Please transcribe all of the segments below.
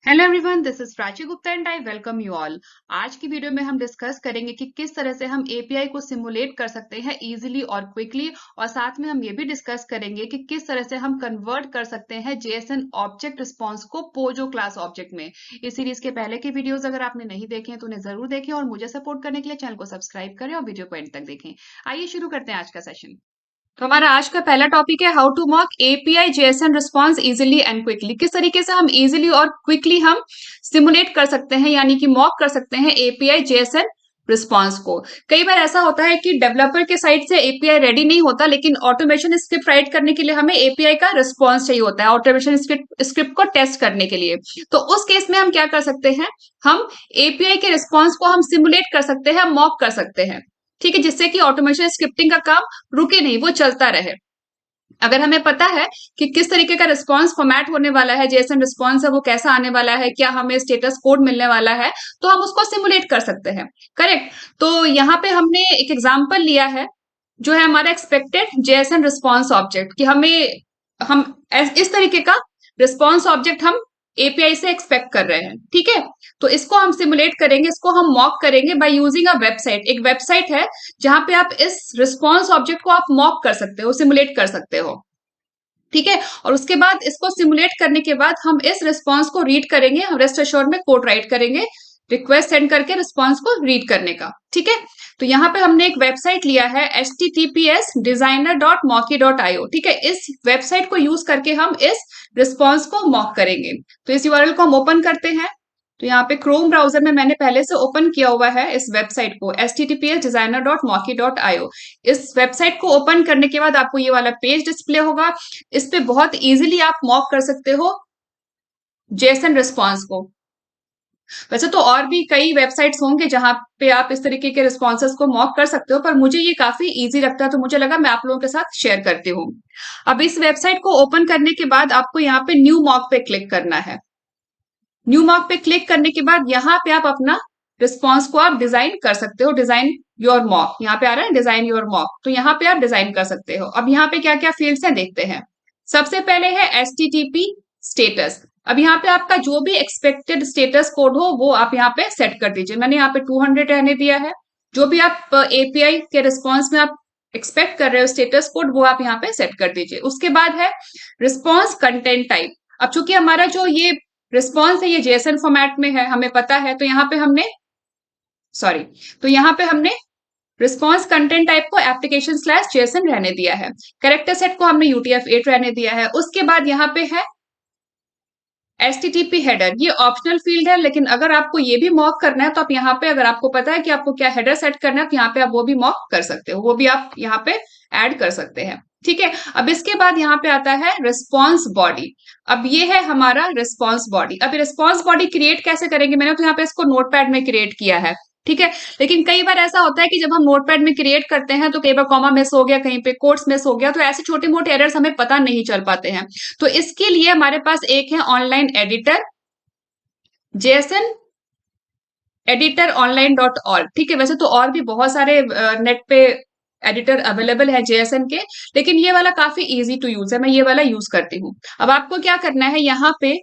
Hello everyone, this is Prachi Gupta and I welcome you all. आज की video में हम डिस्कस करेंगे कि किस तरह से हम एपीआई को सिमुलेट कर सकते हैं इजीली और क्विकली, और साथ में हम ये भी डिस्कस करेंगे कि किस तरह से हम कन्वर्ट कर सकते हैं जेएसएन ऑब्जेक्ट रिस्पॉन्स को पोजो क्लास ऑब्जेक्ट में। इस सीरीज के पहले की वीडियोस अगर आपने नहीं देखे हैं तो उन्हें जरूर देखें और मुझे सपोर्ट करने के लिए चैनल को सब्सक्राइब करें और वीडियो को एंड तक देखें। आइए शुरू करते हैं आज का सेशन। तो हमारा आज का पहला टॉपिक है how to mock API JSON response easily and quickly. किस तरीके से हम इजीली और क्विकली हम सिमुलेट कर सकते हैं, यानी कि मॉक कर सकते हैं एपीआई जेएसएन रिस्पॉन्स को। कई बार ऐसा होता है कि डेवलपर के साइड से एपीआई रेडी नहीं होता, लेकिन ऑटोमेशन स्क्रिप्ट राइट करने के लिए हमें एपीआई का रिस्पॉन्स चाहिए होता है ऑटोमेशन स्क्रिप्ट को टेस्ट करने के लिए। तो उस केस में हम क्या कर सकते हैं, हम एपीआई के रिस्पॉन्स को हम सिमुलेट कर सकते हैं, मॉक कर सकते हैं। ठीक है, जिससे कि ऑटोमेशन स्क्रिप्टिंग का काम रुके नहीं, वो चलता रहे। अगर हमें पता है कि किस तरीके का रिस्पॉन्स फॉर्मेट होने वाला है, जेएसएन रिस्पॉन्स है वो कैसा आने वाला है, क्या हमें स्टेटस कोड मिलने वाला है, तो हम उसको सिमुलेट कर सकते हैं। करेक्ट। तो यहाँ पे हमने एक एग्जांपल लिया है जो है हमारा एक्सपेक्टेड जेएसएन रिस्पॉन्स ऑब्जेक्ट, कि हम इस तरीके का रिस्पॉन्स ऑब्जेक्ट हम एपीआई से एक्सपेक्ट कर रहे हैं। ठीक है, तो इसको हम सिमुलेट करेंगे, इसको हम मॉक करेंगे बाय यूजिंग अ वेबसाइट। एक वेबसाइट है जहां पे आप इस रिस्पॉन्स ऑब्जेक्ट को आप मॉक कर सकते हो, सिमुलेट कर सकते हो। ठीक है, और उसके बाद इसको सिमुलेट करने के बाद हम इस रिस्पॉन्स को रीड करेंगे, हम रेस्ट एश्योर्ड में कोड राइट करेंगे रिक्वेस्ट सेंड करके रिस्पॉन्स को रीड करने का। ठीक है, तो यहाँ पे हमने एक वेबसाइट लिया है https://designer.mocky.io। ठीक है, इस वेबसाइट को यूज करके हम इस रिस्पॉन्स को मॉक करेंगे। तो इस यूआरएल को हम ओपन करते हैं। तो यहाँ पे क्रोम ब्राउजर में मैंने पहले से ओपन किया हुआ है इस वेबसाइट को https://designer.mocky.io। इस वेबसाइट को ओपन करने के बाद आपको ये वाला पेज डिस्प्ले होगा। इस पे बहुत इजीली आप मॉक कर सकते हो जेसन रिस्पॉन्स को। वैसे तो और भी कई वेबसाइट्स होंगे जहां पे आप इस तरीके के रिस्पॉन्सेस को मॉक कर सकते हो, पर मुझे ये काफी इजी लगता है तो मुझे लगा मैं आप लोगों के साथ शेयर करती हूँ। अब इस वेबसाइट को ओपन करने के बाद आपको यहाँ पे न्यू मॉक पे क्लिक करना है। न्यू मॉक पे क्लिक करने के बाद यहाँ पे आप अपना रिस्पॉन्स को आप डिजाइन कर सकते हो। डिजाइन योर मॉक, यहाँ पे आ रहा है डिजाइन योर मॉक, तो यहाँ पे आप डिजाइन कर सकते हो। अब यहाँ पे क्या क्या फील्ड्स हैं देखते हैं। सबसे पहले है एचटीटीपी स्टेटस। अब यहाँ पे आपका जो भी एक्सपेक्टेड स्टेटस कोड हो वो आप यहाँ पे सेट कर दीजिए। मैंने यहाँ पे 200 रहने दिया है। जो भी आप एपीआई के रिस्पॉन्स में आप एक्सपेक्ट कर रहे हो स्टेटस कोड, वो आप यहाँ पे सेट कर दीजिए। उसके बाद है रिस्पॉन्स कंटेंट टाइप। अब चूंकि हमारा जो ये रिस्पॉन्स है ये जेएसएन फॉर्मेट में है, हमें पता है, तो यहाँ पे हमने सॉरी तो यहाँ पे हमने रिस्पॉन्स कंटेंट टाइप को एप्लीकेशन/जेएसएन रहने दिया है। कैरेक्टर सेट को हमने UTF-8 रहने दिया है। उसके बाद यहाँ पे है एचटीटीपी हेडर। ये ऑप्शनल फील्ड है, लेकिन अगर आपको ये भी मॉक करना है तो आप यहाँ पे, अगर आपको पता है कि आपको क्या हेडर सेट करना है, तो यहाँ पे आप वो भी मॉक कर सकते हो, वो भी आप यहाँ पे ऐड कर सकते हैं। ठीक है, अब इसके बाद यहाँ पे आता है रिस्पॉन्स बॉडी। अब ये है हमारा रिस्पॉन्स बॉडी। अब रिस्पॉन्स बॉडी क्रिएट कैसे करेंगे, मैंने तो यहाँ पे इसको नोटपैड में क्रिएट किया है। ठीक है, लेकिन कई बार ऐसा होता है कि जब हम नोटपैड में क्रिएट करते हैं तो कई बार कॉमा मिस हो गया, कहीं पे कोट्स मिस हो गया, तो ऐसे छोटे मोटे एरर्स हमें पता नहीं चल पाते हैं। तो इसके लिए हमारे पास एक है online editor, JSON editor online.org। ठीक है, वैसे तो और भी बहुत सारे नेट पे एडिटर अवेलेबल है जेएसएन के, लेकिन ये वाला काफी इजी टू यूज है, मैं ये वाला यूज करती हूँ। अब आपको क्या करना है, यहाँ पे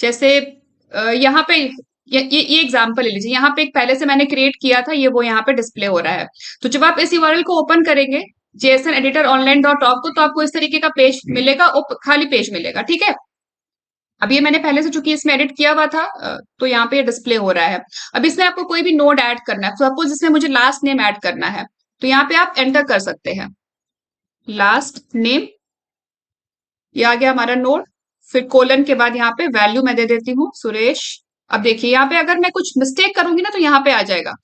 जैसे यहाँ पे ये एग्जांपल ले लीजिए। यहाँ पे एक पहले से मैंने क्रिएट किया था, ये वो यहाँ पे डिस्प्ले हो रहा है। तो जब आप इस यूआरएल को ओपन करेंगे जेएसएन एडिटर online.org को, तो आपको इस तरीके का पेज मिलेगा, खाली पेज मिलेगा। ठीक है, अब ये मैंने पहले से चूंकि इसमें एडिट किया हुआ था तो यहाँ पे डिस्प्ले हो रहा है। अब इसमें आपको कोई भी नोड ऐड करना है, सपोज इसमें मुझे लास्ट नेम ऐड करना है, तो यहाँ पे आप एंटर कर सकते हैं लास्ट नेम। ये आ गया हमारा नोड। फिर कोलन के बाद यहाँ पे वैल्यू मैं दे देती हूँ सुरेश। अब देखिए यहाँ पे अगर मैं कुछ मिस्टेक करूंगी ना तो यहाँ पे आ जाएगा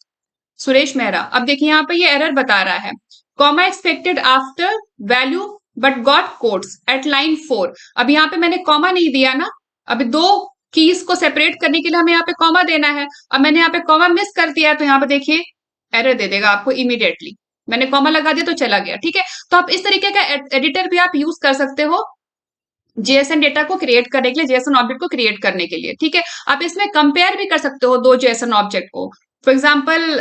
सुरेश मेहरा। अब देखिए यहाँ पे ये एरर बता रहा है, comma expected after value but got codes at line 4। अब यहाँ पे मैंने कॉमा नहीं दिया ना, अभी दो कीज को सेपरेट करने के लिए हमें यहाँ पे कॉमा देना है। अब मैंने यहाँ पे कॉमा मिस कर दिया है, तो यहाँ पे देखिए एरर दे देगा आपको इमीडिएटली। मैंने कॉमा लगा दिया तो चला गया। ठीक है, तो आप इस तरीके का एडिटर भी आप यूज कर सकते हो जेएसएन डेटा को क्रिएट करने के लिए, जेएसएन ऑब्जेक्ट को क्रिएट करने के लिए। ठीक है, आप इसमें कंपेयर भी कर सकते हो दो जेएसएन ऑब्जेक्ट को। फॉर एग्जाम्पल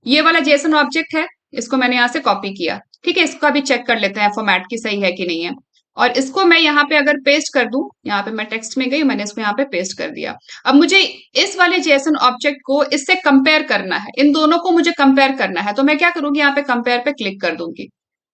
ये वाला जेएसएन ऑब्जेक्ट है, इसको मैंने यहाँ से कॉपी किया। ठीक है, इसका भी चेक कर लेते हैं फॉर्मेट की सही है कि नहीं है। और इसको मैं यहाँ पे अगर पेस्ट कर दूं, यहाँ पे मैं टेक्स्ट में गई, मैंने इसको यहाँ पे पेस्ट कर दिया। अब मुझे इस वाले जेसन ऑब्जेक्ट को इससे कंपेयर करना है, इन दोनों को मुझे कंपेयर करना है, तो मैं क्या करूंगी, यहाँ पे कंपेयर पे क्लिक कर दूंगी।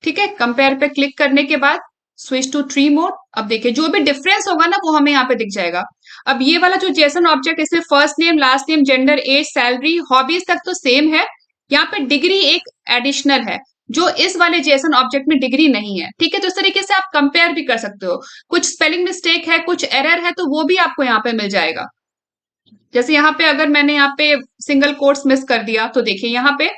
ठीक है, कंपेयर पे क्लिक करने के बाद स्विच टू ट्री मोड। अब देखिए जो भी डिफरेंस होगा ना वो हमें यहाँ पे दिख जाएगा। अब ये वाला जो जेसन ऑब्जेक्ट, इसमें first name, last name, gender, age, salary, hobbies तक तो सेम है। यहाँ पे डिग्री एक एडिशनल है, जो इस वाले जेसन ऑब्जेक्ट में डिग्री नहीं है। ठीक है, तो इस तरीके से आप कंपेयर भी कर सकते हो। कुछ स्पेलिंग मिस्टेक है, कुछ एरर है, तो वो भी आपको यहाँ पे मिल जाएगा। जैसे यहाँ पे अगर मैंने यहाँ पे सिंगल कोट्स मिस कर दिया, तो देखिए यहाँ पे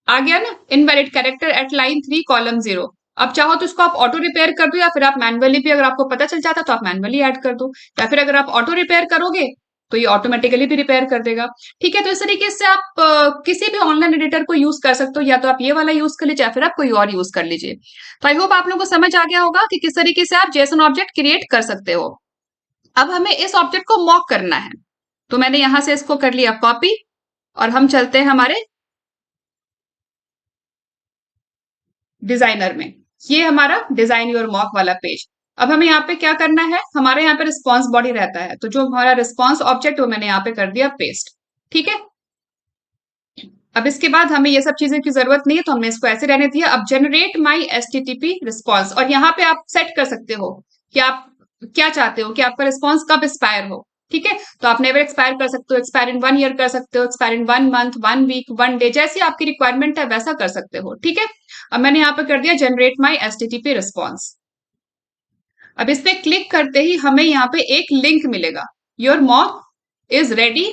आ गया ना, invalid character eight line 3 column 0। अब चाहो तो इसको आप ऑटो रिपेयर कर दो, या फिर आप मैनुअली भी, अगर आपको पता चल जाता तो आप मैनुअली ऐड कर दो, या फिर अगर आप ऑटो रिपेयर करोगे तो ये ऑटोमेटिकली भी रिपेयर कर देगा। ठीक है, तो इस तरीके से आप किसी भी ऑनलाइन एडिटर को यूज कर सकते हो, या तो आप ये वाला यूज कर लीजिए, या फिर आप कोई और यूज कर लीजिए। तो आई होप आप लोगों को समझ आ गया होगा कि किस तरीके से आप जेसन ऑब्जेक्ट क्रिएट कर सकते हो। अब हमें इस ऑब्जेक्ट को मॉक करना है, तो मैंने यहां से इसको कर लिया कॉपी, और हम चलते हैं हमारे डिजाइनर में। ये हमारा डिजाइन योर मॉक वाला पेज। अब हमें यहाँ पे क्या करना है, हमारे यहाँ पे रिस्पॉन्स बॉडी रहता है, तो जो हमारा रिस्पॉन्स ऑब्जेक्ट वो मैंने यहाँ पे कर दिया पेस्ट। ठीक है, अब इसके बाद हमें ये सब चीजें की जरूरत नहीं है, तो हमने इसको ऐसे रहने दिया। अब जनरेट माई HTTP रिस्पॉन्स, और यहाँ पे आप सेट कर सकते हो कि आप क्या चाहते हो कि आपका रिस्पॉन्स कब एक्सपायर हो। ठीक है, तो आप नेवर एक्सपायर कर सकते हो, एक्सपायर इन 1 ईयर कर सकते हो, expire in 1 month, 1 week, 1 day, जैसी आपकी रिक्वायरमेंट है वैसा कर सकते हो। ठीक है, अब मैंने यहाँ पे कर दिया जनरेट माई HTTP रिस्पॉन्स। अब इस पे क्लिक करते ही हमें यहाँ पे एक लिंक मिलेगा, your mock is ready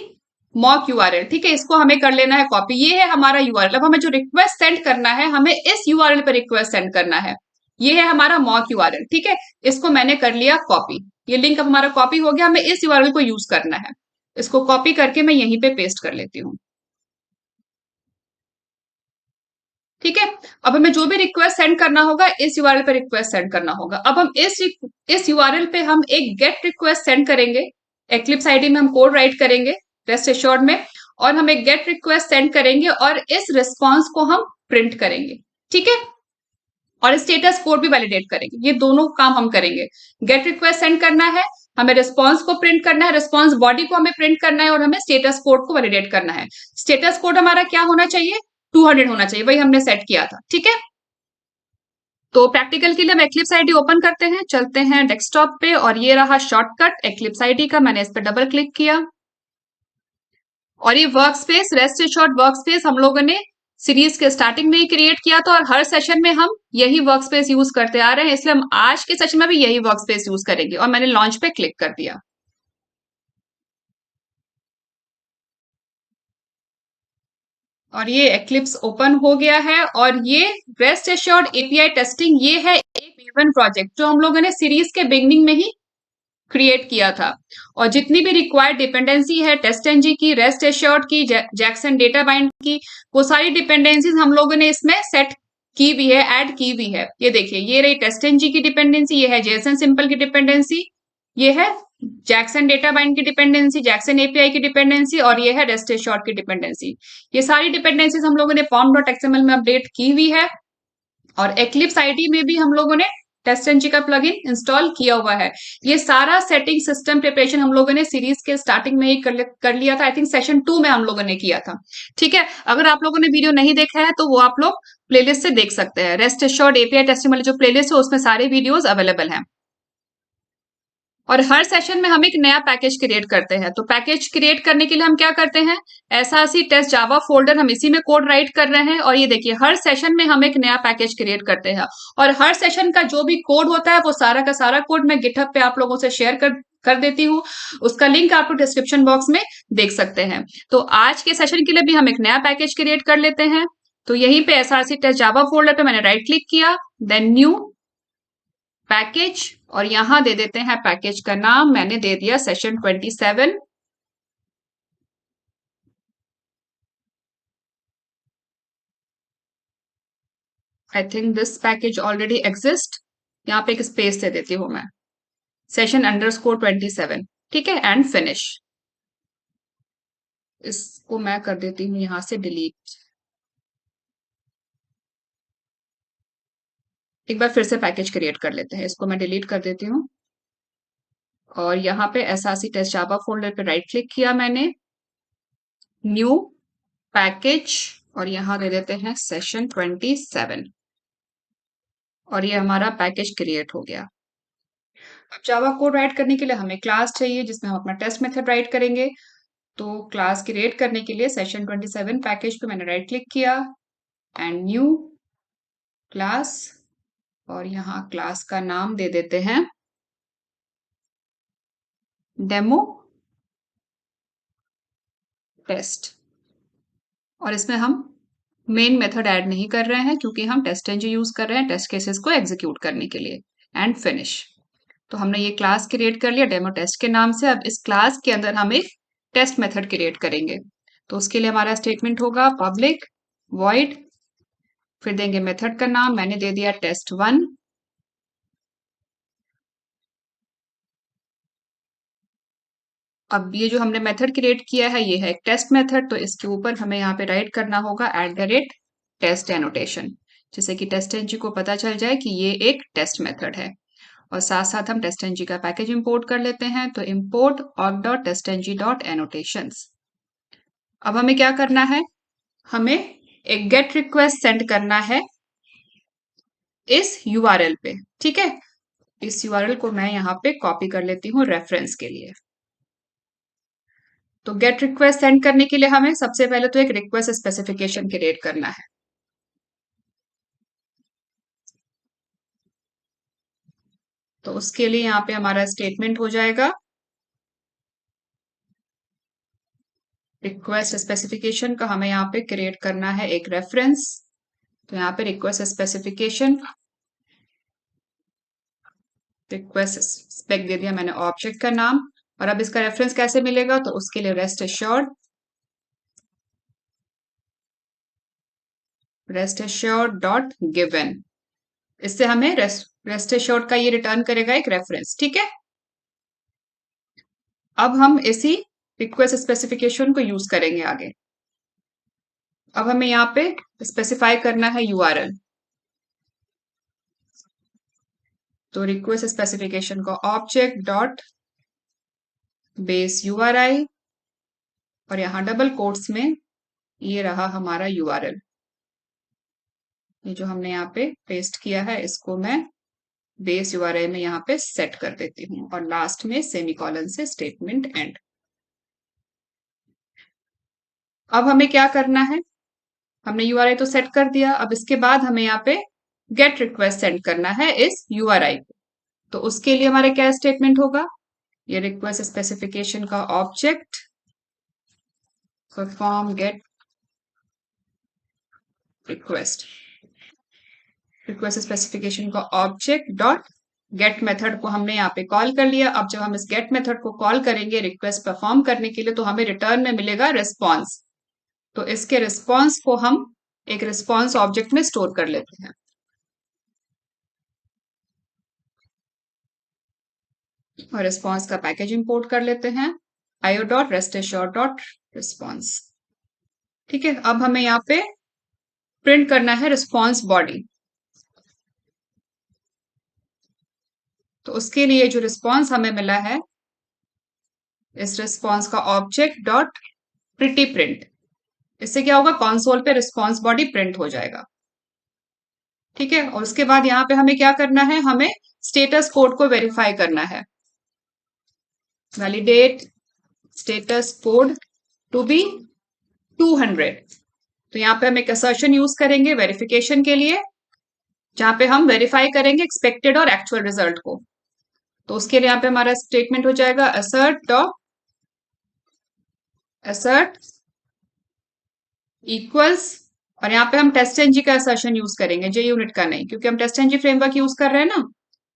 mock URL. ठीक है, इसको हमें कर लेना है कॉपी। ये है हमारा यूआरएल। अब हमें जो रिक्वेस्ट सेंड करना है, हमें इस यूआरएल पर रिक्वेस्ट सेंड करना है। ये है हमारा मॉक यूआरएल। ठीक है, इसको मैंने कर लिया कॉपी। ये लिंक अब हमारा कॉपी हो गया, हमें इस यूआरएल को यूज करना है। इसको कॉपी करके मैं यहीं पे पेस्ट कर लेती हूँ। ठीक है, अब हमें जो भी रिक्वेस्ट सेंड करना होगा इस यूआरएल पे रिक्वेस्ट सेंड करना होगा। अब हम इस यूआरएल पे हम एक गेट रिक्वेस्ट सेंड करेंगे। एक्लिप्स आईडी में हम कोड राइट करेंगे रेस्ट एश्योर्ड में, और हम एक गेट रिक्वेस्ट सेंड करेंगे, और इस रिस्पॉन्स को हम प्रिंट करेंगे। ठीक है, और स्टेटस कोड भी वैलिडेट करेंगे। ये दोनों काम हम करेंगे। गेट रिक्वेस्ट सेंड करना है, हमें रिस्पॉन्स को प्रिंट करना है, रिस्पॉन्स बॉडी को हमें प्रिंट करना है, और हमें स्टेटस कोड को वैलिडेट करना है। स्टेटस कोड हमारा क्या होना चाहिए, 200 होना चाहिए, वही हमने सेट किया था। ठीक है, तो प्रैक्टिकल के लिए हम एक्लिप्स आईडी ओपन करते हैं, चलते हैं डेस्कटॉप पे, और ये रहा शॉर्टकट एक्लिप्स आईडी का। मैंने इस पर डबल क्लिक किया, और ये work space, rest assured work space हम लोगों ने सीरीज के स्टार्टिंग में ही क्रिएट किया था, और हर सेशन में हम यही वर्क स्पेस यूज करते आ रहे हैं, इसलिए हम आज के सेशन में भी यही वर्क स्पेस यूज करेंगे। और मैंने लॉन्च पे क्लिक कर दिया, और ये एक्लिप्स ओपन हो गया है। और ये रेस्ट एश्योर्ड एपीआई टेस्टिंग, ये है एक मेवन प्रोजेक्ट जो हम लोगों ने सीरीज के बिगनिंग में ही क्रिएट किया था। और जितनी भी रिक्वायर्ड डिपेंडेंसी है टेस्ट एनजी की, रेस्ट एश्योर्ड की, जैक्सन डेटा बाइंड की, वो सारी डिपेंडेंसीज हम लोगों ने इसमें सेट की भी है, ऐड की भी है। ये देखिए, ये रही टेस्ट एनजी की डिपेंडेंसी, ये है जेसन सिंपल की डिपेंडेंसी, ये है जैक्सन डेटा बाइंड की डिपेंडेंसी, जैक्सन एपीआई की डिपेंडेंसी, और ये है रेस्ट एश्योर्ड की डिपेंडेंसी। ये सारी डिपेंडेंसीज हम लोगों ने फॉर्म डॉट एक्सएमएल में अपडेट की हुई है। और एक्लिप्स आईडी में भी हम लोगों ने टेस्टएनजी का प्लगइन इंस्टॉल किया हुआ है। ये सारा सेटिंग सिस्टम प्रिपरेशन हम लोगों ने सीरीज के स्टार्टिंग में ही कर लिया था। आई थिंक सेशन 2 में हम लोगों ने किया था। ठीक है, अगर आप लोगों ने वीडियो नहीं देखा है तो वो आप लोग प्लेलिस्ट से देख सकते हैं। रेस्ट एश्योर्ड एपीआई टेस्टिंग वाली जो प्लेलिस्ट है उसमें सारे वीडियोस अवेलेबल हैं। और हर सेशन में हम एक नया पैकेज क्रिएट करते हैं। तो पैकेज क्रिएट करने के लिए हम क्या करते हैं, एसआरसी टेस्ट जावा फोल्डर, हम इसी में कोड राइट कर रहे हैं। और ये देखिए, हर सेशन में हम एक नया पैकेज क्रिएट करते हैं, और हर सेशन का जो भी कोड होता है वो सारा का सारा कोड मैं गिटहब पे आप लोगों से शेयर कर देती हूँ। उसका लिंक आप लोग डिस्क्रिप्शन बॉक्स में देख सकते हैं। तो आज के सेशन के लिए भी हम एक नया पैकेज क्रिएट कर लेते हैं। तो यहीं पे एसआरसी टेस्ट जावा फोल्डर पे मैंने राइट क्लिक किया, देन न्यू पैकेज, और यहां दे देते हैं पैकेज का नाम, मैंने दे दिया session 27। I think this package already exist. यहाँ पे एक स्पेस दे देती हूँ मैं, सेशन अंडरस्कोर 27। ठीक है, एंड फिनिश। इसको मैं कर देती हूँ यहां से डिलीट। एक बार फिर से पैकेज क्रिएट कर लेते हैं, इसको मैं डिलीट कर देती हूँ। और यहाँ पे src टेस्ट जावा फोल्डर पे राइट क्लिक किया मैंने, न्यू पैकेज, और यहाँ दे देते हैं सेशन 27, और ये हमारा पैकेज क्रिएट हो गया। अब जावा कोड राइट करने के लिए हमें क्लास चाहिए जिसमें हम अपना टेस्ट मेथड राइट करेंगे। तो क्लास क्रिएट करने के लिए सेशन 27 पैकेज पे मैंने राइट क्लिक किया एंड न्यू क्लास, और यहाँ क्लास का नाम दे देते हैं डेमो टेस्ट, और इसमें हम मेन मेथड ऐड नहीं कर रहे हैं क्योंकि हम टेस्ट यूज कर रहे हैं टेस्ट केसेस को एग्जीक्यूट करने के लिए। And finish. तो हमने ये क्लास क्रिएट कर लिया डेमो टेस्ट के नाम से। अब इस क्लास के अंदर हम एक टेस्ट मेथड क्रिएट करेंगे। तो उसके लिए हमारा स्टेटमेंट होगा पब्लिक वॉइड, फिर देंगे मेथड का नाम, मैंने दे दिया test1। अब ये जो हमने मेथड क्रिएट किया है ये है एक टेस्ट मेथड, तो इसके ऊपर हमें यहाँ पे राइट करना होगा @टेस्ट एनोटेशन, जिससे कि टेस्ट एनजी को पता चल जाए कि ये एक टेस्ट मेथड है। और साथ साथ हम टेस्ट एनजी का पैकेज इंपोर्ट कर लेते हैं, तो इंपोर्ट org.testng.annotations। अब हमें क्या करना है, हमें एक गेट रिक्वेस्ट सेंड करना है इस यूआरएल पे। ठीक है, इस यूआरएल को मैं यहाँ पे कॉपी कर लेती हूँ रेफरेंस के लिए। तो गेट रिक्वेस्ट सेंड करने के लिए हमें सबसे पहले तो एक रिक्वेस्ट स्पेसिफिकेशन क्रिएट करना है। तो उसके लिए यहाँ पे हमारा स्टेटमेंट हो जाएगा रिक्वेस्ट स्पेसिफिकेशन का, हमें यहाँ पे क्रिएट करना है एक रेफरेंस। तो यहाँ पे रिक्वेस्ट स्पेसिफिकेशन, रिक्वेस्ट स्पेक दे दिया मैंने ऑब्जेक्ट का नाम। और अब इसका रेफरेंस कैसे मिलेगा, तो उसके लिए रेस्ट एश्योर्ड डॉट गिवन, इससे हमें रेस्ट एश्योर्ड का ये रिटर्न करेगा एक रेफरेंस। ठीक है, अब हम इसी रिक्वेस्ट स्पेसिफिकेशन को यूज करेंगे आगे। अब हमें यहाँ पे स्पेसिफाई करना है यूआरएल। तो रिक्वेस्ट स्पेसिफिकेशन का ऑब्जेक्ट डॉट बेस यूआरआई, और यहाँ डबल कोट्स में ये रहा हमारा यूआरएल। ये जो हमने यहाँ पे पेस्ट किया है इसको मैं बेस यूआरआई में यहाँ पे सेट कर देती हूँ, और लास्ट में सेमीकोलन से स्टेटमेंट एंड। अब हमें क्या करना है, हमने यूआरआई तो सेट कर दिया, अब इसके बाद हमें यहाँ पे गेट रिक्वेस्ट सेंड करना है इस यूआरआई को। तो उसके लिए हमारा क्या स्टेटमेंट होगा, ये रिक्वेस्ट स्पेसिफिकेशन का object perform gate request, request specification का ऑब्जेक्ट डॉट गेट मेथड को हमने यहाँ पे कॉल कर लिया। अब जब हम इस गेट मेथड को कॉल करेंगे रिक्वेस्ट परफॉर्म करने के लिए, तो हमें रिटर्न में मिलेगा रिस्पॉन्स। तो इसके रिस्पॉन्स को हम एक रिस्पॉन्स ऑब्जेक्ट में स्टोर कर लेते हैं। और रिस्पॉन्स का पैकेज इंपोर्ट कर लेते हैं io.restAssure.response। ठीक है, अब हमें यहाँ पे प्रिंट करना है रिस्पॉन्स बॉडी। तो उसके लिए जो रिस्पॉन्स हमें मिला है, इस रिस्पॉन्स का ऑब्जेक्ट डॉट प्रिटी प्रिंट, इससे क्या होगा, कंसोल पे रिस्पॉन्स बॉडी प्रिंट हो जाएगा। ठीक है, और उसके बाद यहाँ पे हमें क्या करना है, हमें स्टेटस कोड को वेरीफाई करना है। Validate status code to be 200। तो यहाँ पे हम एक असर्शन यूज करेंगे वेरिफिकेशन के लिए, जहां पे हम वेरीफाई करेंगे एक्सपेक्टेड और एक्चुअल रिजल्ट को। तो उसके लिए यहाँ पे हमारा स्टेटमेंट हो जाएगा assert इक्वल्स, और यहाँ पे हम टेस्ट एनजी का असर्शन यूज करेंगे, जे यूनिट का नहीं, क्योंकि हम टेस्ट एनजी फ्रेमवर्क यूज कर रहे हैं ना।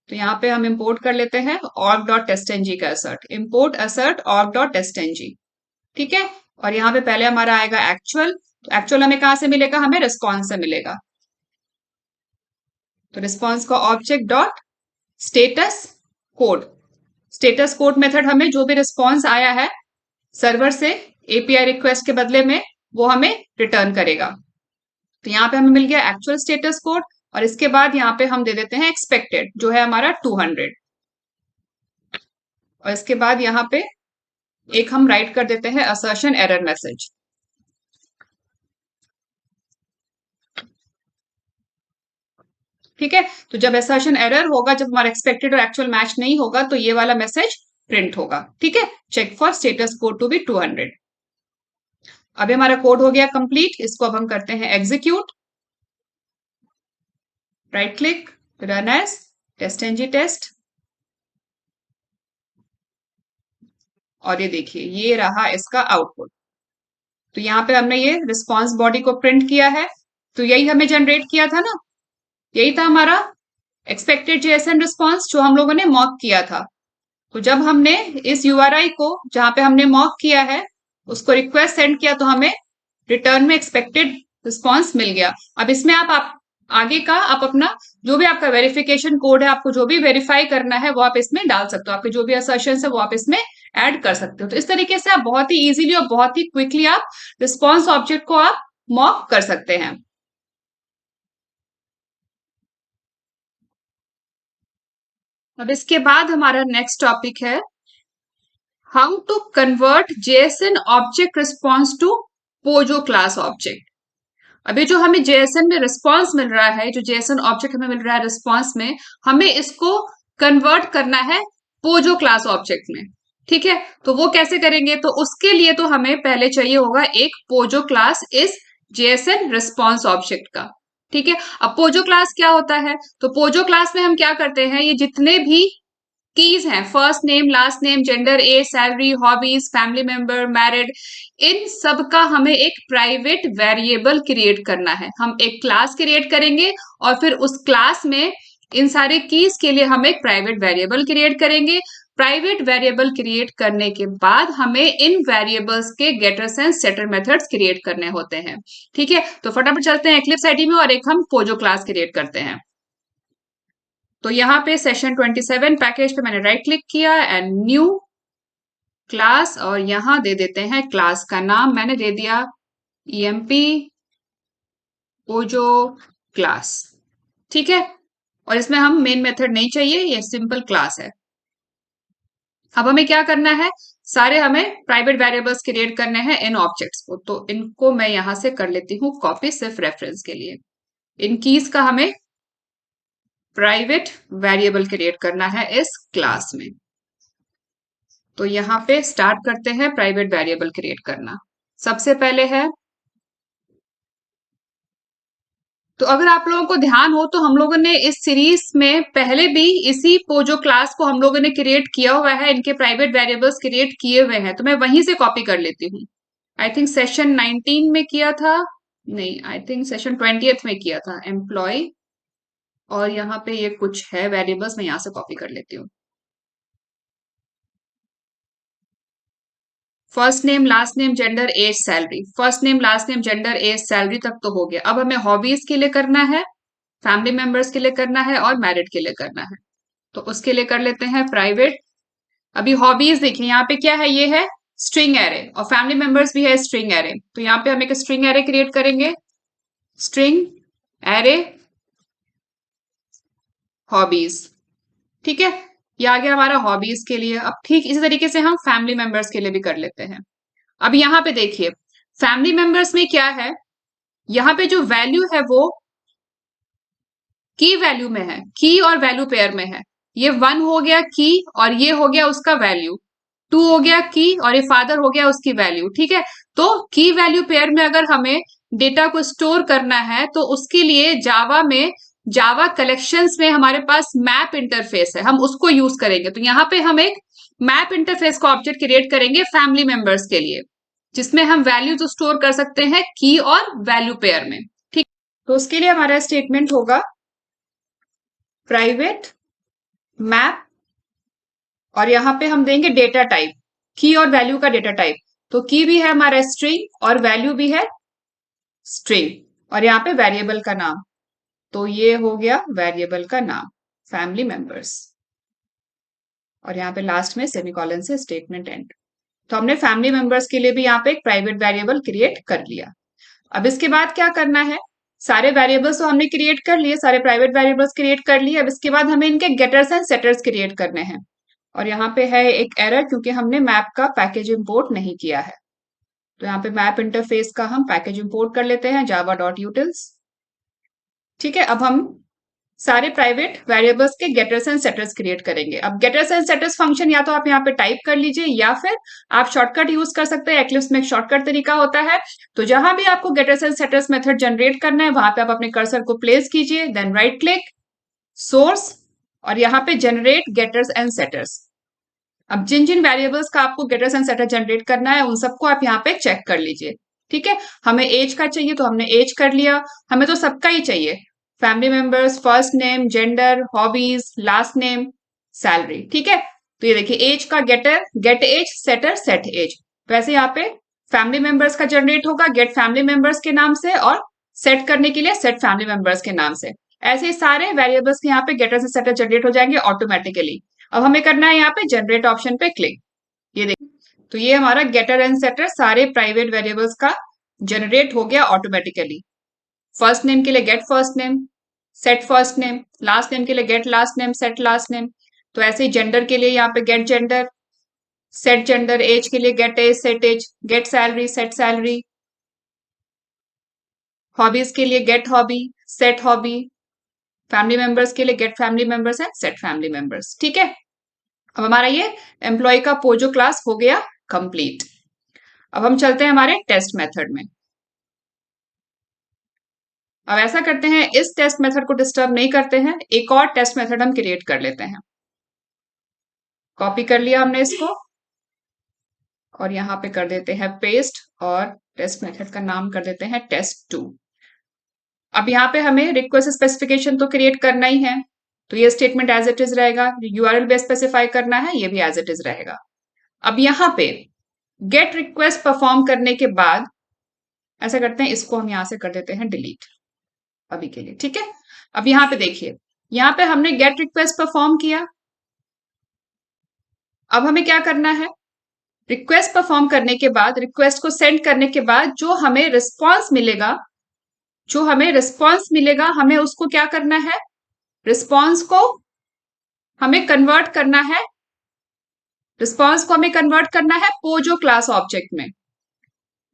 तो यहाँ पे हम इंपोर्ट कर लेते हैं org.testng का असर्ट, इंपोर्ट असर्ट org.testng। ठीक है, और यहाँ पे पहले हमारा आएगा एक्चुअल। तो एक्चुअल हमें कहां से मिलेगा, हमें रिस्पॉन्स से मिलेगा। तो रिस्पॉन्स का object dot status code, status code method हमें जो भी रिस्पॉन्स आया है सर्वर से एपीआई रिक्वेस्ट के बदले में, वो हमें रिटर्न करेगा। तो यहाँ पे हमें मिल गया एक्चुअल स्टेटस कोड। और इसके बाद यहाँ पे हम दे देते हैं एक्सपेक्टेड जो है हमारा 200, और इसके बाद यहाँ पे एक हम राइट कर देते हैं असर्शन एरर मैसेज। ठीक है, तो जब असर्शन एरर होगा, जब हमारा एक्सपेक्टेड और एक्चुअल मैच नहीं होगा, तो ये वाला मैसेज प्रिंट होगा। ठीक है, check for status code to be 200। अभी हमारा कोड हो गया कंप्लीट, इसको अब हम करते हैं execute. Right click, run as test NG test, और ये देखिए ये रहा इसका आउटपुट। तो यहाँ पे हमने ये रिस्पॉन्स बॉडी को प्रिंट किया है, तो यही हमें जनरेट किया था ना, यही था हमारा एक्सपेक्टेड जेएसएन रिस्पॉन्स जो हम लोगों ने मॉक किया था। तो जब हमने इस यूआरआई को जहां पे हमने मॉक किया है उसको रिक्वेस्ट सेंड किया, तो हमें रिटर्न में एक्सपेक्टेड रिस्पॉन्स मिल गया। अब इसमें आप आगे का आप अपना जो भी आपका वेरिफिकेशन कोड है, आपको जो भी वेरीफाई करना है वो आप इसमें डाल सकते हो, आपके जो भी असर्शन है वो आप इसमें ऐड कर सकते हो। तो इस तरीके से आप बहुत ही इजीली और बहुत ही क्विकली आप रिस्पॉन्स ऑब्जेक्ट को आप मॉक कर सकते हैं। अब इसके बाद हमारा नेक्स्ट टॉपिक है how to convert JSON object response to POJO class object. अभी जो हमें जेएसएन में रिस्पॉन्स मिल रहा है, जो जेएसएन ऑब्जेक्ट हमें मिल रहा है रिस्पॉन्स में, हमें इसको कन्वर्ट करना है पोजो क्लास ऑब्जेक्ट में। ठीक है, तो वो कैसे करेंगे? तो उसके लिए तो हमें पहले चाहिए होगा एक पोजो क्लास इस जेएसएन रिस्पॉन्स ऑब्जेक्ट का। ठीक है, अब पोजो क्लास क्या होता है? तो पोजो क्लास में हम क्या करते हैं, ये जितने भी कीज हैं, first name, last name, gender, age, salary, hobbies, family member, married, इन सब का हमें एक प्राइवेट वेरिएबल क्रिएट करना है। हम एक क्लास क्रिएट करेंगे और फिर उस क्लास में इन सारे कीज के लिए हम एक प्राइवेट वेरिएबल क्रिएट करेंगे। प्राइवेट वेरिएबल क्रिएट करने के बाद हमें इन वेरिएबल्स के getters and setter methods create करने होते हैं। ठीक है, तो फटाफट चलते हैं एक्लिप्स आईडी में और एक हम पोजो क्लास क्रिएट करते हैं। तो यहाँ पे सेशन 27 पैकेज पे मैंने राइट क्लिक किया एंड न्यू क्लास, और यहाँ दे देते हैं क्लास का नाम मैंने दे दिया EMP पोजो क्लास। ठीक है, और इसमें हम मेन मेथड नहीं चाहिए, ये सिंपल क्लास है। अब हमें क्या करना है, सारे हमें प्राइवेट वेरिएबल्स क्रिएट करने हैं इन ऑब्जेक्ट्स को। तो इनको मैं यहां से कर लेती हूँ कॉपी, सिर्फ रेफरेंस के लिए। इन कीज का हमें प्राइवेट वेरिएबल क्रिएट करना है इस क्लास में। तो यहाँ पे स्टार्ट करते हैं प्राइवेट वेरिएबल क्रिएट करना। सबसे पहले है, तो अगर आप लोगों को ध्यान हो तो हम लोगों ने इस सीरीज में पहले भी इसी पोजो क्लास को हम लोगों ने क्रिएट किया हुआ है, इनके प्राइवेट वेरिएबल्स क्रिएट किए हुए हैं, तो मैं वहीं से कॉपी कर लेती हूँ। आई थिंक सेशन 19 में किया था, नहीं आई थिंक सेशन 20th में किया था एम्प्लॉय, और यहाँ पे ये कुछ है वेरिएबल्स, मैं यहाँ से कॉपी कर लेती हूँ। First name, last name, gender, age, salary, first name, last name, gender, age, salary तक तो हो गया। अब हमें हॉबीज के लिए करना है, फैमिली मेंबर्स के लिए करना है और मैरिड के लिए करना है। तो उसके लिए कर लेते हैं प्राइवेट। अभी हॉबीज देखिए यहाँ पे क्या है, ये है स्ट्रिंग एरे, और फैमिली मेंबर्स भी है स्ट्रिंग एरे। तो यहाँ पे हम एक स्ट्रिंग एरे क्रिएट करेंगे, स्ट्रिंग एरे हॉबीज। ठीक है, ये आ गया हमारा हॉबीज के लिए। अब ठीक इसी तरीके से हम फैमिली मेंबर्स के लिए भी कर लेते हैं। अब यहाँ पे देखिए फैमिली मेंबर्स में क्या है, यहाँ पे जो वैल्यू है वो की वैल्यू में है, की और वैल्यू पेयर में है। ये 1 हो गया की और ये हो गया उसका वैल्यू, 2 हो गया की और ये फादर हो गया उसकी वैल्यू। ठीक है, तो की वैल्यू पेयर में अगर हमें डेटा को स्टोर करना है तो उसके लिए जावा में, जावा कलेक्शंस में हमारे पास मैप इंटरफेस है, हम उसको यूज करेंगे। तो यहाँ पे हम एक मैप इंटरफेस का ऑब्जेक्ट क्रिएट करेंगे फैमिली मेंबर्स के लिए, जिसमें हम वैल्यूज स्टोर कर सकते हैं की और वैल्यू पेयर में। ठीक, तो उसके लिए हमारा स्टेटमेंट होगा प्राइवेट मैप, और यहाँ पे हम देंगे डेटा टाइप, की और वैल्यू का डेटा टाइप। तो की भी है हमारा स्ट्रिंग और वैल्यू भी है स्ट्रिंग, और यहाँ पे वेरिएबल का नाम, तो ये हो गया वेरिएबल का नाम फैमिली मेंबर्स, और यहाँ पे लास्ट में सेमीकोलन से स्टेटमेंट एंड। तो हमने फैमिली मेंबर्स के लिए भी यहाँ पे एक प्राइवेट वेरिएबल क्रिएट कर लिया। अब इसके बाद क्या करना है, सारे वेरिएबल्स तो हमने क्रिएट कर लिए, सारे प्राइवेट वेरिएबल्स क्रिएट कर लिए। अब इसके बाद हमें इनके गेटर्स एंड सेटर्स क्रिएट करने हैं। और यहाँ पे है एक एरर क्योंकि हमने मैप का पैकेज इंपोर्ट नहीं किया है। तो यहाँ पे मैप इंटरफेस का हम पैकेज इंपोर्ट कर लेते हैं, java.utils। ठीक है, अब हम सारे प्राइवेट वेरिएबल्स के गेटर्स एंड सेटर्स क्रिएट करेंगे। अब गेटर्स एंड सेटर्स फंक्शन या तो आप यहाँ पे टाइप कर लीजिए या फिर आप शॉर्टकट यूज कर सकते हैं। एक्लिप्स में एक शॉर्टकट तरीका होता है। तो जहां भी आपको getters and setters method generate करना है वहां पे आप अपने कर्सर को प्लेस कीजिए, देन राइट क्लिक, सोर्स, और यहाँ पे जनरेट गेटर्स एंड सेटर्स। अब जिन जिन वेरिएबल्स का आपको गेटर्स एंड सेटर जनरेट करना है उन सबको आप यहाँ पे चेक कर लीजिए। ठीक है, हमें एज का चाहिए तो हमने एज कर लिया। हमें तो सबका ही चाहिए, family members, first name, gender, hobbies, last name, salary. ठीक है, तो ये देखिए एज का getter, get age, setter, set age. वैसे यहाँ पे फैमिली मेंबर्स का जनरेट होगा गेट फैमिली मेंबर्स के नाम से, और सेट करने के लिए सेट फैमिली मेंबर्स के नाम से। ऐसे ही सारे वेरिएबल्स के यहाँ पे गेटर से सेटर जनरेट हो जाएंगे ऑटोमेटिकली। अब हमें करना है यहाँ पे जनरेट ऑप्शन पे क्लिक। ये देखिए, तो ये हमारा गेटर एंड सेटर सारे प्राइवेट वेरिएबल्स का जनरेट हो गया ऑटोमेटिकली। फर्स्ट नेम के लिए get first name, set first name, last name के लिए get last name, set last name. तो ऐसे ही जेंडर के लिए यहाँ पे get gender, set gender, age के लिए get age, set age, get salary, set salary, hobbies के लिए get hobby, set hobby, family members के लिए gate family members and set family members. ठीक है, अब हमारा ये एम्प्लॉय का पोजो क्लास हो गया कंप्लीट। अब हम चलते हैं हमारे टेस्ट मेथड में। अब ऐसा करते हैं, इस टेस्ट मेथड को डिस्टर्ब नहीं करते हैं, एक और टेस्ट मेथड हम क्रिएट कर लेते हैं। कॉपी कर लिया हमने इसको और यहाँ पे कर देते हैं पेस्ट, और टेस्ट मेथड का नाम कर देते हैं test2। अब यहाँ पे हमें रिक्वेस्ट स्पेसिफिकेशन तो क्रिएट करना ही है, तो ये स्टेटमेंट एज इट इज रहेगा। यूआरएल भी स्पेसिफाई करना है, ये भी एज इट इज रहेगा। अब यहाँ पे गेट रिक्वेस्ट परफॉर्म करने के बाद ऐसा करते हैं, इसको हम यहाँ से कर देते हैं डिलीट अभी के लिए। ठीक है, अब यहाँ पे देखिए, यहाँ पे हमने गेट रिक्वेस्ट परफॉर्म किया। अब हमें क्या करना है, रिक्वेस्ट परफॉर्म करने के बाद, रिक्वेस्ट को सेंड करने के बाद जो हमें रिस्पॉन्स मिलेगा, हमें उसको क्या करना है, रिस्पॉन्स को हमें कन्वर्ट करना है, पोजो क्लास ऑब्जेक्ट में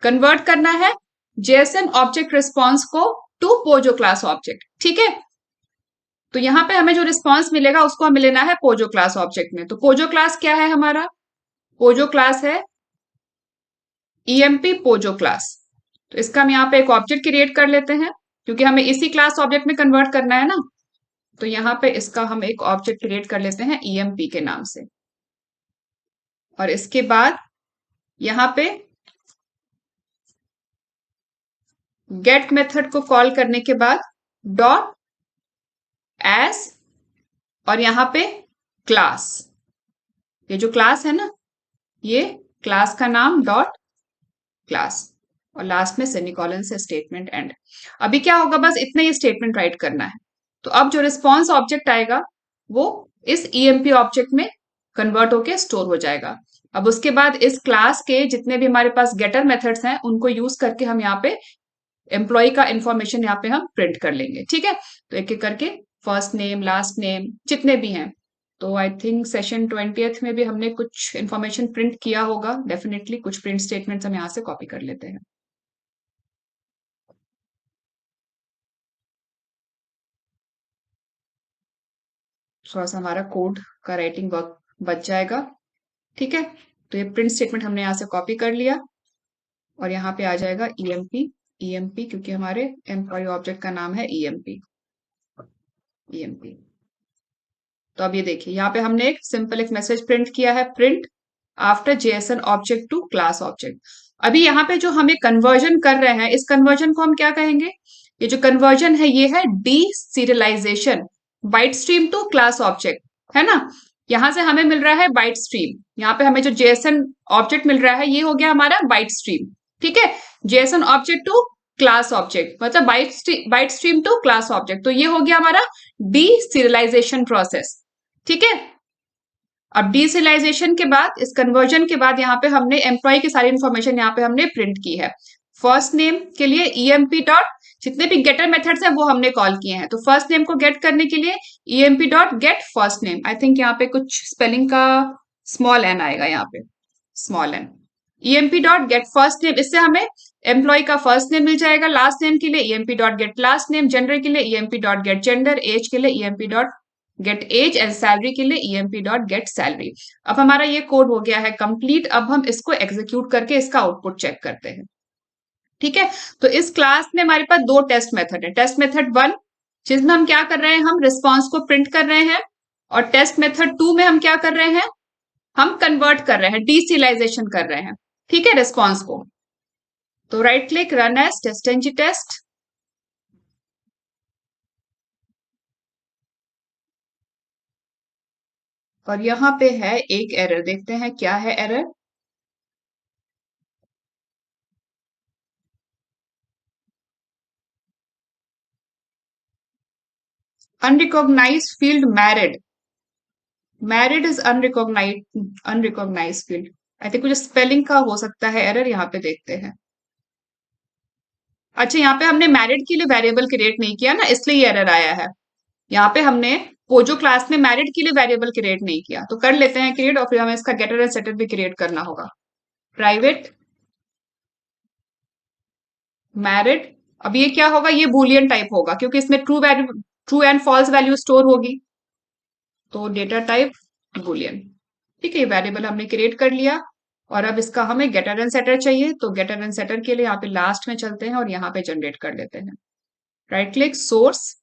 कन्वर्ट करना है, जेएसएन ऑब्जेक्ट रिस्पॉन्स को टू पोजो क्लास ऑब्जेक्ट। ठीक है, तो यहां पे हमें जो रिस्पॉन्स मिलेगा उसको हमें लेना है पोजो क्लास ऑब्जेक्ट में। तो पोजो क्लास क्या है हमारा, पोजो क्लास है ईएमपी पोजो क्लास। तो इसका हम यहाँ पे एक ऑब्जेक्ट क्रिएट कर लेते हैं क्योंकि हमें इसी क्लास ऑब्जेक्ट में कन्वर्ट करना है ना। तो यहाँ पे इसका हम एक ऑब्जेक्ट क्रिएट कर लेते हैं ईएमपी के नाम से, और इसके बाद यहाँ पे गेट मेथड को कॉल करने के बाद डॉट एस, और यहाँ पे क्लास, ये जो क्लास है ना, ये क्लास का नाम डॉट क्लास, और लास्ट में सेमीकोलन से स्टेटमेंट एंड। अभी क्या होगा, बस इतना ही स्टेटमेंट राइट करना है। तो अब जो रिस्पॉन्स ऑब्जेक्ट आएगा वो इस ईएमपी ऑब्जेक्ट में कन्वर्ट होके स्टोर हो जाएगा। अब उसके बाद इस क्लास के जितने भी हमारे पास गेटर मेथड्स हैं उनको यूज करके हम यहाँ पे एम्प्लॉय का इंफॉर्मेशन यहाँ पे हम प्रिंट कर लेंगे। ठीक है, तो एक एक करके फर्स्ट नेम, लास्ट नेम, जितने भी हैं। तो आई थिंक सेशन 20th में भी हमने कुछ इंफॉर्मेशन प्रिंट किया होगा डेफिनेटली। कुछ प्रिंट स्टेटमेंट्स हम यहाँ से कॉपी कर लेते हैं। थोड़ा सा हमारा कोड का राइटिंग वर्क बच जाएगा। ठीक है, तो ये प्रिंट स्टेटमेंट हमने यहाँ से कॉपी कर लिया और यहाँ पे आ जाएगा ईएमपी क्योंकि हमारे एम्प्लॉय ऑब्जेक्ट का नाम है ईएमपी। तो अब ये देखिए, यहाँ पे हमने एक सिंपल एक मैसेज प्रिंट किया है, print after JSON object to class object. अभी यहाँ पे जो हमें कन्वर्जन कर रहे हैं, इस कन्वर्जन को हम क्या कहेंगे, ये जो कन्वर्जन है ये है deserialization, byte stream to class object, है ना। यहां से हमें मिल रहा है बाइट स्ट्रीम, यहाँ पे हमें जो जेएसएन ऑब्जेक्ट मिल रहा है ये हो गया हमारा बाइट स्ट्रीम। ठीक है, JSON object to class object मतलब byte stream to class object, तो ये हो गया हमारा डी सीरियलाइजेशन प्रोसेस। ठीक है, अब डीसीरियलाइजेशन के बाद, इस कन्वर्जन के बाद यहाँ पे हमने एम्प्लॉय की सारी इंफॉर्मेशन यहाँ पे हमने प्रिंट की है। फर्स्ट नेम के लिए ईएमपी डॉट जितने भी गेटर मेथड्स हैं वो हमने कॉल किए हैं। तो फर्स्ट नेम को गेट करने के लिए emp dot get first name, I think यहाँ पे कुछ स्पेलिंग का स्मॉल एन आएगा यहाँ पे, small n, emp dot get first name, इससे हमें एम्प्लॉय का फर्स्ट नेम मिल जाएगा। लास्ट नेम के लिए emp dot get last name, gender के लिए emp dot get gender, age के लिए emp dot get age, and salary के लिए emp डॉट गेट सैलरी। अब हमारा ये कोड हो गया है कंप्लीट। अब हम इसको एग्जीक्यूट करके इसका आउटपुट चेक करते हैं। ठीक है, तो इस क्लास में हमारे पास दो टेस्ट मेथड है। टेस्ट मेथड 1 जिसमें हम क्या कर रहे हैं, हम रिस्पॉन्स को प्रिंट कर रहे हैं, और टेस्ट मेथड 2 में हम क्या कर रहे हैं, हम कन्वर्ट कर रहे हैं, डीसिलाइजेशन कर रहे हैं। ठीक है, रिस्पॉन्स को। तो right click, run as test test, और यहां पे है एक एरर, देखते हैं क्या है error. Unrecognised field married, married is unrecognised field. I think कुछ स्पेलिंग का हो सकता है एरर, यहाँ पे देखते हैं। अच्छा, यहाँ पे हमने मैरिड के लिए वेरिएबल क्रिएट नहीं किया ना, इसलिए ये एरर आया है। यहाँ पे हमने पोजो क्लास में मैरिड के लिए वेरिएबल क्रिएट नहीं किया, तो कर लेते हैं क्रिएट, और फिर हमें इसका गेटर एंड सेटर भी क्रिएट करना होगा। प्राइवेट मैरिड, अब ये क्या होगा, ये बूलियन टाइप होगा क्योंकि इसमें true and false value store होगी, तो डेटा टाइप बूलियन। ठीक है, ये वेरिएबल हमने क्रिएट कर लिया, और अब इसका हमें गेटर एंड सेटर चाहिए, तो गेटर एंड सेटर के लिए यहाँ पे लास्ट में चलते हैं और यहाँ पे जनरेट कर लेते हैं। Right click, source,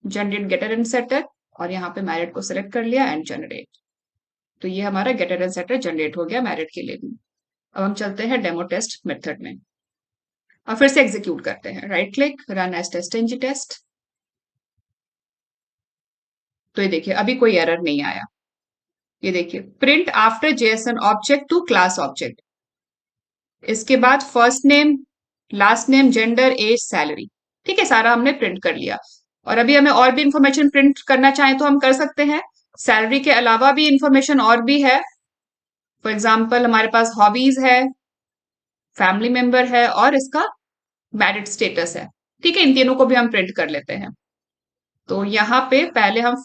generate getter and setter, और यहाँ पे मैरिड को सिलेक्ट कर लिया एंड जनरेट। तो ये हमारा गेटर एंड सेटर जनरेट हो गया मैरिड के लिए भी। अब हम चलते हैं डेमो टेस्ट मेथड में, और फिर से एग्जीक्यूट करते हैं। Right click, run as test test. तो ये देखिए अभी कोई एरर नहीं आया। ये देखिए, print after JSON object to class object, इसके बाद first name, last name, gender, age, salary. ठीक है, सारा हमने प्रिंट कर लिया। और अभी हमें और भी इंफॉर्मेशन प्रिंट करना चाहे तो हम कर सकते हैं। सैलरी के अलावा भी इंफॉर्मेशन और भी है। फॉर एग्जाम्पल हमारे पास हॉबीज है, फैमिली मेंबर है, और इसका मैरिड स्टेटस है। ठीक है, इन तीनों को भी हम प्रिंट कर लेते हैं। तो यहाँ पे पहले हम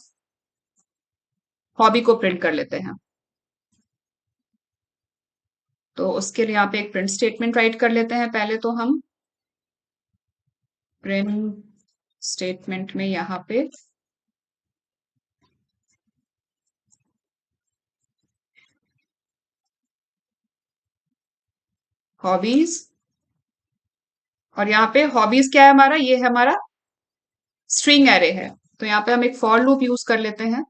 हॉबी को प्रिंट कर लेते हैं। तो उसके लिए यहाँ पे एक प्रिंट स्टेटमेंट राइट कर लेते हैं। पहले तो हम प्रिंट स्टेटमेंट में यहाँ पे हॉबीज, और यहाँ पे हॉबीज क्या है हमारा, ये है हमारा स्ट्रिंग एरे है। तो यहाँ पे हम एक फॉर लूप यूज कर लेते हैं,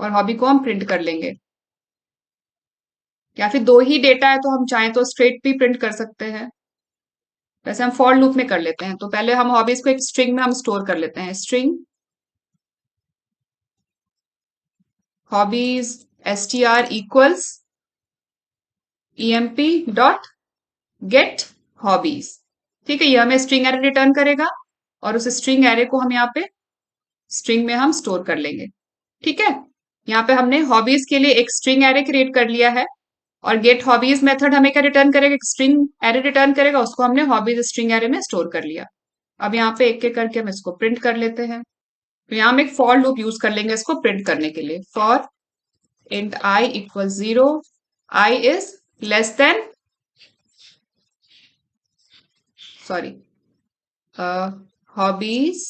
और हॉबी को हम प्रिंट कर लेंगे। या फिर दो ही डेटा है तो हम चाहें तो स्ट्रेट भी प्रिंट कर सकते हैं, वैसे हम फॉर लूप में कर लेते हैं। तो पहले हम हॉबीज को एक स्ट्रिंग में हम स्टोर कर लेते हैं। String hobbies str equals emp dot gate hobbies. ठीक है, ये हमें स्ट्रिंग एरे रिटर्न करेगा, और उस स्ट्रिंग एरे को हम यहाँ पे स्ट्रिंग में हम स्टोर कर लेंगे। ठीक है, यहाँ पे हमने हॉबीज के लिए एक स्ट्रिंग एरे क्रिएट कर लिया है, और गेट हॉबीज मेथड हमें क्या रिटर्न करेगा, एक स्ट्रिंग एरे रिटर्न करेगा, उसको हमने हॉबीज स्ट्रिंग एरे में स्टोर कर लिया। अब यहाँ पे एक एक करके हम इसको प्रिंट कर लेते हैं। तो यहाँ हम एक फॉर लूप यूज कर लेंगे इसको प्रिंट करने के लिए। For int I equal 0, I is less than, sorry, hobbies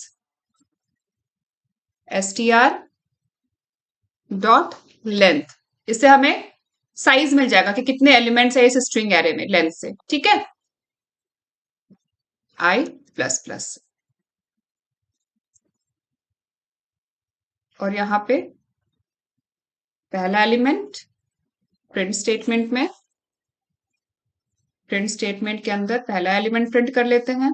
str dot length, इससे हमें साइज मिल जाएगा कि कितने एलिमेंट्स है इस स्ट्रिंग एरे में लेंथ से। ठीक है, आई प्लस प्लस, और यहाँ पे पहला एलिमेंट प्रिंट स्टेटमेंट में, प्रिंट स्टेटमेंट के अंदर पहला एलिमेंट प्रिंट कर लेते हैं,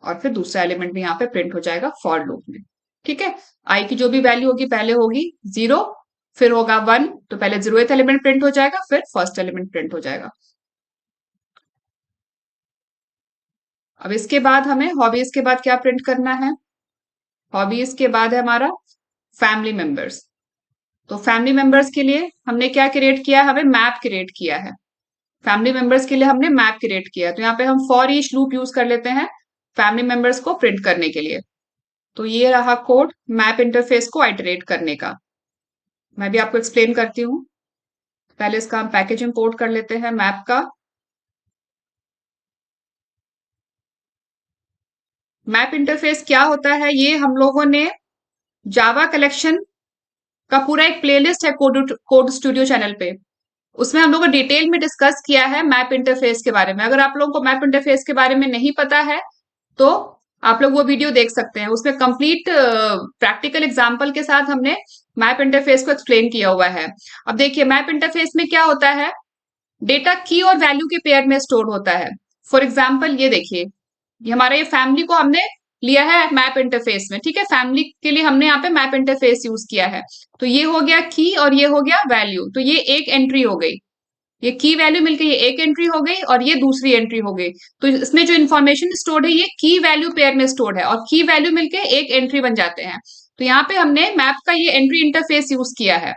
और फिर दूसरा एलिमेंट भी यहाँ पे प्रिंट हो जाएगा फॉर लूप में। ठीक है, आई की जो भी वैल्यू होगी पहले होगी 0, फिर होगा 1, तो पहले 0th एलिमेंट प्रिंट हो जाएगा, फिर फर्स्ट एलिमेंट प्रिंट हो जाएगा। अब इसके बाद हमें हॉबीज के बाद क्या प्रिंट करना है, हॉबीज के बाद है हमारा फैमिली मेंबर्स। तो फैमिली मेंबर्स के लिए हमने क्या क्रिएट किया है, हमें मैप क्रिएट किया है। फैमिली मेंबर्स के लिए हमने मैप क्रिएट किया, तो यहाँ पे हम फॉर ईच लूप यूज कर लेते हैं फैमिली मेंबर्स को प्रिंट करने के लिए। तो ये रहा कोड मैप इंटरफेस को आइटरेट करने का। मैं भी आपको एक्सप्लेन करती हूँ। पहले इसका हम पैकेज इंपोर्ट कर लेते हैं मैप का। मैप इंटरफेस क्या होता है, ये हम लोगों ने जावा कलेक्शन का पूरा एक प्लेलिस्ट है कोड स्टूडियो चैनल पे, उसमें हम लोग डिटेल में डिस्कस किया है मैप इंटरफेस के बारे में। अगर आप लोगों को मैप इंटरफेस के बारे में नहीं पता है तो आप लोग वो वीडियो देख सकते हैं, उसमें कंप्लीट प्रैक्टिकल एग्जांपल के साथ हमने मैप इंटरफेस को एक्सप्लेन किया हुआ है। अब देखिए मैप इंटरफेस में क्या होता है, डेटा की और वैल्यू के पेयर में स्टोर होता है। फॉर एग्जाम्पल ये देखिए, ये हमारा ये फैमिली को हमने लिया है मैप इंटरफेस में, ठीक है, फैमिली के लिए हमने यहाँ पे मैप इंटरफेस यूज किया है। तो ये हो गया की और ये हो गया वैल्यू, तो ये एक एंट्री हो गई, ये की वैल्यू मिलकर ये एक एंट्री हो गई और ये दूसरी एंट्री हो गई। तो इसमें जो इन्फॉर्मेशन स्टोर्ड है ये की वैल्यू पेयर में स्टोर्ड है और की वैल्यू मिलके एक एंट्री बन जाते हैं। तो यहाँ पे हमने मैप का ये एंट्री इंटरफेस यूज किया है,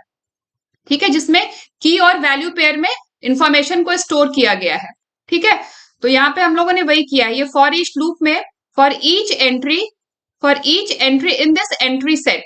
ठीक है, जिसमें की और वैल्यू पेयर में इंफॉर्मेशन को स्टोर किया गया है, ठीक है। तो यहाँ पे हम लोगों ने वही किया है, ये फॉर ईच लूप में for each entry in this entry set,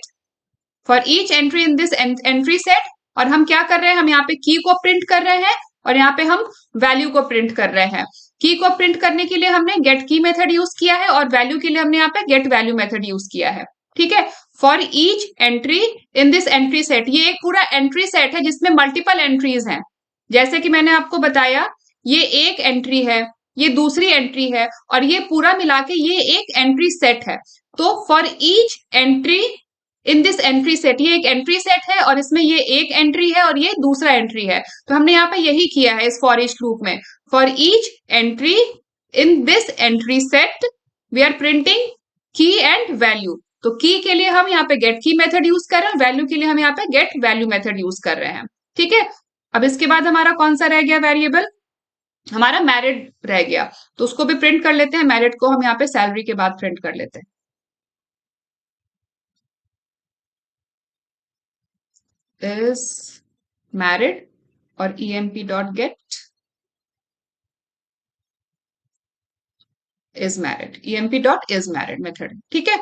for each entry in this entry set, और हम क्या कर रहे हैं, हम यहाँ पे की को प्रिंट कर रहे हैं और यहाँ पे हम वैल्यू को प्रिंट कर रहे हैं। की को प्रिंट करने के लिए हमने गेट की मेथड यूज किया है और वैल्यू के लिए हमने यहाँ पे गेट वैल्यू मेथड यूज किया है, ठीक है। For each entry in this entry set, ये एक पूरा एंट्री सेट है जिसमें मल्टीपल एंट्रीज हैं। जैसे कि मैंने आपको बताया, ये एक एंट्री है, ये दूसरी एंट्री है और ये पूरा मिला के ये एक एंट्री सेट है। तो for each entry in this entry set, ये एक एंट्री सेट है और इसमें ये एक एंट्री है और ये दूसरा एंट्री है। तो हमने यहाँ पे यही किया है इस फॉर ईच लूप में, for each entry in this entry set we are printing key and value. तो की के लिए हम यहाँ पे गेट की मेथड यूज कर रहे हैं, वैल्यू के लिए हम यहाँ पे गेट वैल्यू मेथड यूज कर रहे हैं, ठीक है। अब इसके बाद हमारा कौन सा रह गया वेरिएबल, हमारा मैरिड रह गया, तो उसको भी प्रिंट कर लेते हैं। मैरिड को हम यहाँ पे सैलरी के बाद प्रिंट कर लेते हैं। इज मैरिड और emp.get is married, emp.isMarried method, ठीक है।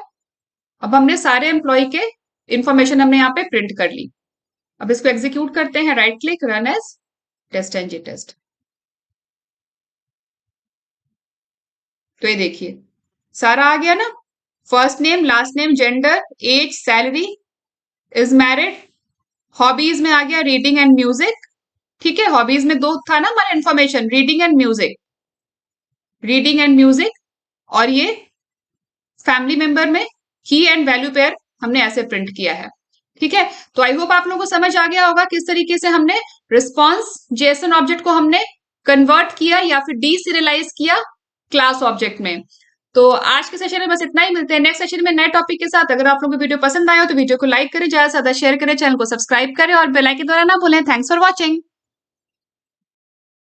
अब हमने सारे एम्प्लॉय के इंफॉर्मेशन हमने यहाँ पे प्रिंट कर ली। अब इसको एग्जीक्यूट करते हैं, right click, run as test NG test. तो ये देखिए सारा आ गया ना, first name, last name, gender, age, salary, is married, hobbies में आ गया रीडिंग एंड म्यूजिक, ठीक है। हॉबीज में दो था ना हमारा information, reading and music, reading and music, और ये फैमिली मेंबर में की एंड वैल्यू पेयर हमने ऐसे प्रिंट किया है, ठीक है। तो आई होप आप लोगों को समझ आ गया होगा किस तरीके से हमने रिस्पॉन्स जेसन ऑब्जेक्ट को हमने कन्वर्ट किया या फिर डीसीरियलाइज किया क्लास ऑब्जेक्ट में। तो आज के सेशन में बस इतना ही, मिलते हैं नेक्स्ट सेशन में नए टॉपिक के साथ। अगर आप लोगों को वीडियो पसंद आया हो तो वीडियो को लाइक करें, ज्यादा से ज्यादा शेयर करें, चैनल को सब्सक्राइब करें और बेल आइकन दबाना ना भूलें। Thanks for watching.